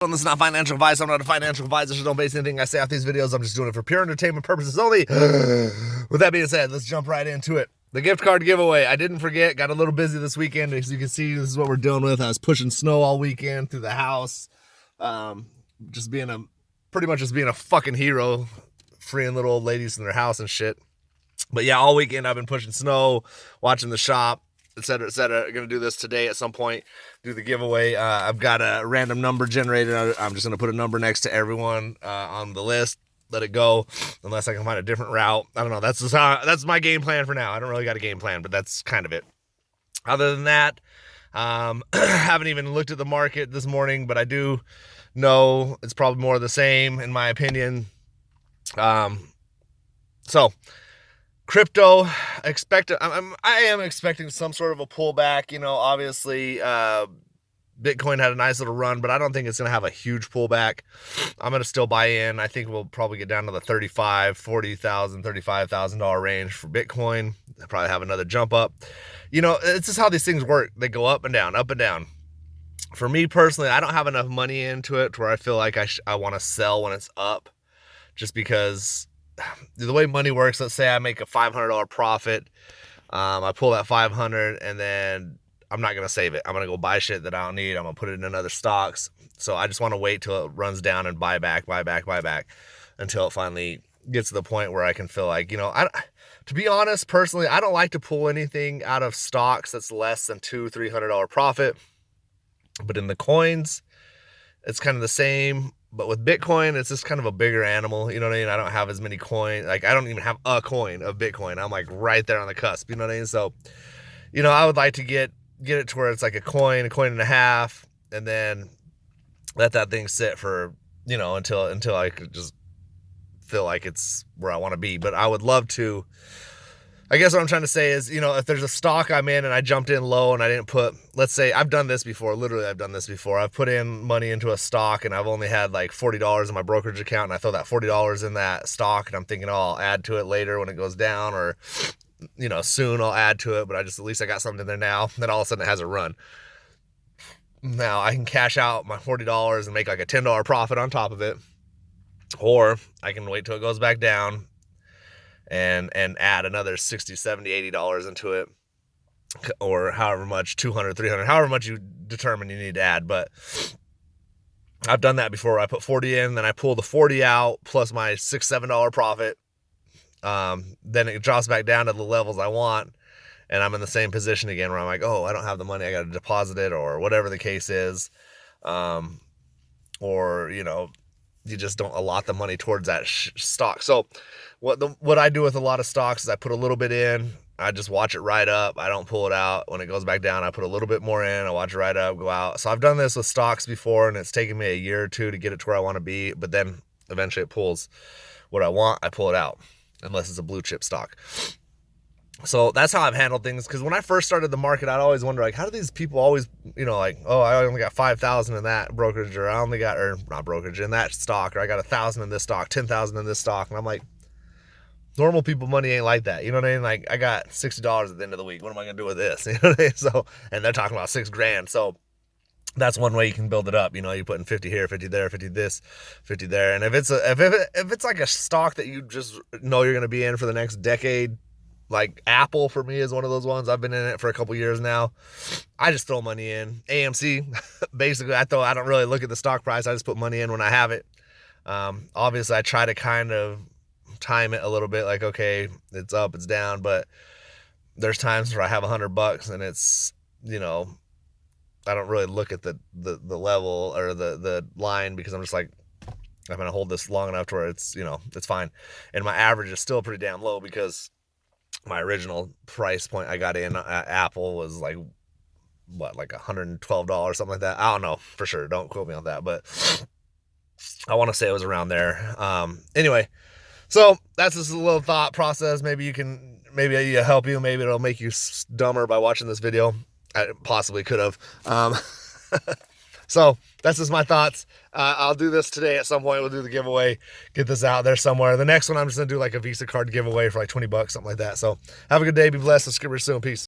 This is not financial advice. I'm not a financial advisor, so don't base anything I say off these videos. I'm just doing it for pure entertainment purposes only. With that being said, let's jump right into it. The gift card giveaway. I didn't forget. Got a little busy this weekend. As you can see, this is what we're dealing with. I was pushing snow all weekend through the house. Pretty much just being a fucking hero, freeing little old ladies in their house and shit. But yeah, all weekend I've been pushing snow, watching the shop, etc., etc. Gonna do this today at some point, do the giveaway. I've got a random number generated. I'm just gonna put a number next to everyone on the list, let it go unless I can find a different route. I don't know. That's my game plan for now. I don't really got a game plan, but that's kind of it. Other than that, haven't even looked at the market this morning, but I do know it's probably more of the same in my opinion. So crypto, I am expecting some sort of a pullback. You know, obviously, Bitcoin had a nice little run, but I don't think it's going to have a huge pullback. I'm going to still buy in. I think we'll probably get down to the $35,000 range for Bitcoin. I'll probably have another jump up. You know, it's just how these things work. They go up and down, up and down. For me personally, I don't have enough money into it to where I feel like I want to sell when it's up, just because the way money works, let's say I make a $500 profit. I pull that 500 and then I'm not going to save it. I'm going to go buy shit that I don't need. I'm going to put it in other stocks. So I just want to wait till it runs down and buy back until it finally gets to the point where I can feel like, you know, to be honest, personally, I don't like to pull anything out of stocks that's less than $200-300 profit. But in the coins, it's kind of the same. But with Bitcoin, it's just kind of a bigger animal. You know what I mean? I don't have as many coins. Like, I don't even have a coin of Bitcoin. I'm like right there on the cusp. You know what I mean? So, you know, I would like to get it to where it's like a coin and a half, and then let that thing sit for, you know, until I could just feel like it's where I want to be. But I would love to. I guess what I'm trying to say is, you know, if there's a stock I'm in and I jumped in low and I didn't put, let's say, I've done this before. Literally, I've done this before. I've put in money into a stock and I've only had like $40 in my brokerage account, and I throw that $40 in that stock and I'm thinking, oh, I'll add to it later when it goes down, or, you know, soon I'll add to it, but at least I got something there now. Then all of a sudden it has a run. Now I can cash out my $40 and make like a $10 profit on top of it, or I can wait till it goes back down and add another $60, $70, $80 into it, or however much, 200, 300, however much you determine you need to add. But I've done that before. I put 40 in, then I pull the 40 out plus my $6, $7 profit. Then it drops back down to the levels I want, and I'm in the same position again where I'm like, oh, I don't have the money, I got to deposit it, or whatever the case is. Or, you know, you just don't allot the money towards that stock. So what I do with a lot of stocks is I put a little bit in, I just watch it ride up. I don't pull it out. When it goes back down, I put a little bit more in, I watch it ride up, go out. So I've done this with stocks before, and it's taken me a year or two to get it to where I want to be, but then eventually it pulls what I want, I pull it out, unless it's a blue chip stock. So that's how I've handled things. Because when I first started the market, I'd always wonder, like, how do these people always, you know, like, oh, I only got 5,000 in that brokerage, or I only got, or not brokerage, in that stock, or I got 1,000 in this stock, 10,000 in this stock. And I'm like, normal people money ain't like that. You know what I mean? Like, I got $60 at the end of the week. What am I going to do with this? You know what I mean? So, and they're talking about $6,000. So that's one way you can build it up. You know, you put in 50 here, 50 there, 50 this, 50 there. And if it's like a stock that you just know you're going to be in for the next decade, like Apple for me is one of those ones. I've been in it for a couple years now. I just throw money in. AMC, basically, I don't really look at the stock price. I just put money in when I have it. Obviously, I try to kind of time it a little bit, like, okay, it's up, it's down, but there's times where I have $100 and it's, you know, I don't really look at the level or the line, because I'm just like, I'm going to hold this long enough to where it's, you know, it's fine. And my average is still pretty damn low, because my original price point I got in Apple was like, what, like $112, something like that. I don't know for sure. Don't quote me on that, but I want to say it was around there. Anyway, so that's just a little thought process. Maybe you help you. Maybe it'll make you dumber by watching this video. I possibly could have. So that's just my thoughts. I'll do this today at some point. We'll do the giveaway, get this out there somewhere. The next one, I'm just going to do like a Visa card giveaway for like $20, something like that. So have a good day. Be blessed. Subscribe soon. Peace.